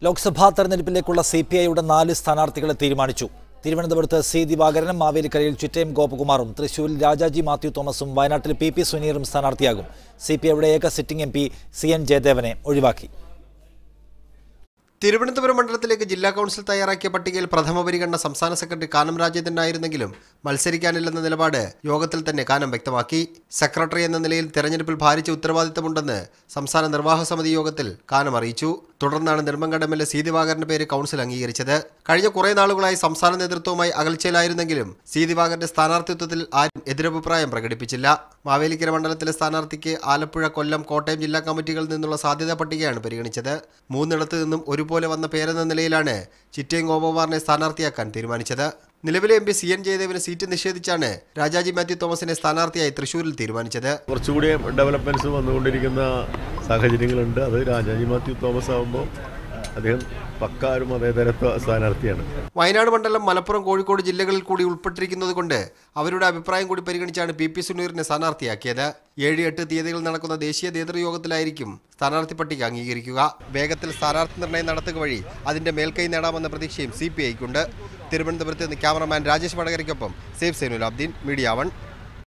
ലോക്സഭാ തെരഞ്ഞെടുപ്പിലേക്കുള്ള CPIയുടെ 4 സ്ഥാനാർത്ഥികളെ തീരുമാനിച്ചു. തിരുവനന്തപുരത്ത് സി ദിവാകരനും, മാവേലിക്കരയിൽ ചുറ്റയം ഗോപകുമാറും, തൃശൂരിൽ രാജാജി മാത്യു തോമസും, വയനാട്ടിൽ PP സുനീറും സ്ഥാനാർത്ഥിയാകും. CPIയുടെ ഏക സിറ്റിംഗ് MP CN ജയദേവനെ ഒഴിവാക്കി. തിരുവനന്തപുരം മണ്ഡലത്തിലേക്ക് ജില്ലാ കൗൺസിൽ തയ്യാറാക്കിയ പട്ടികയിൽ പ്രഥമ പരിഗണന സംസ്ഥാന സെക്രട്ടറി കാനം രാജേന്ദ്രനായിരുന്നെങ്കിലും മത്സരിക്കാനില്ലെന്ന നിലപാട് യോഗത്തിൽ തന്നെ കാനം വ്യക്തമാക്കി. സെക്രട്ടറി എന്ന നിലയിൽ തെരഞ്ഞെടുപ്പിൽ ഭാരിച്ച ഉത്തരവാദിത്തമുണ്ടെന്ന് സംസ്ഥാന നിർവാഹക സമിതി യോഗത്തിൽ കാനം അറിയിച്ചു. തുടർന്നാണ് നെടുമങ്ങാട് MLA സി ദിവാകരന്റെ പേര് കൗൺസിൽ അംഗീകരിച്ചത്. കഴിഞ്ഞ കുറേ നാളുകളായി സംസ്ഥാന നേതൃത്വവുമായി അകൽച്ചയിലായിരുന്നെങ്കിലും സി ദിവാകരന്റെ സ്ഥാനാർത്ഥിത്വത്തിൽ ആരും എതിരഭിപ്രായം പ്രകടിപ്പിച്ചില്ല. മാവേലിക്കര മണ്ഡലത്തിലെ സ്ഥാനാർത്ഥിക്ക് ആലപ്പുഴ, കൊല്ലം, കോട്ടയം ജില്ലാ കമ്മിറ്റികളിൽ നിന്നുള്ള സാധ്യതാ പട്ടികയാണ് പരിഗണിച്ചത്. 3 നിന്നും ഒരുപോലെ വന്ന പേരെന്ന നിലയിലാണ് ചുറ്റയം ഗോപകുമാറിനെ സ്ഥാനാർത്ഥിയാക്കാൻ തീരുമാനിച്ചത്. നിലവിലെ MP CN ജയദേവന് സീറ്റ് നിഷേധിച്ചാണ് രാജാജി മാത്യു തോമസിനെ സ്ഥാനാർത്ഥിയായി തൃശൂരിൽ തീരുമാനിച്ചത്. കുറച്ചുകൂടി ഡെവലപ്മെന്റ്സ് വന്നുകൊണ്ടിരിക്കുന്ന സാഹചര്യങ്ങളുണ്ട്. അത് രാജാജി മാത്യു തോമസ് ആകുമ്പോൾ അദ്ദേഹം പക്കാ ഒരു മതേതരത്വ സ്ഥാനാർത്ഥിയാണ്. വയനാട് മണ്ഡലം, മലപ്പുറം, കോഴിക്കോട് ജില്ലകളിൽ കൂടി ഉൾപ്പെട്ടിരിക്കുന്നത് കൊണ്ട് അവരുടെ അഭിപ്രായം കൂടി പരിഗണിച്ചാണ് PP സുനീറിനെ സ്ഥാനാർത്ഥിയാക്കിയത്. 7-8 തീയതികൾ നടക്കുന്ന ദേശീയ നേതൃയോഗത്തിലായിരിക്കും സ്ഥാനാർത്ഥി പട്ടിക അംഗീകരിക്കുക. വേഗത്തിൽ സ്ഥാനാർത്ഥി നിർണയം നടത്തുക വഴി അതിന്റെ മേൽക്കൈ നേടാമെന്ന പ്രതീക്ഷയും CPIക്കുണ്ട്. തിരുവനന്തപുരത്ത് നിന്ന് ക്യാമറമാൻ രാജേഷ് വടകരയ്ക്കൊപ്പം സേഫ് സൈനുലാബ്ദീൻ, മീഡിയ 1.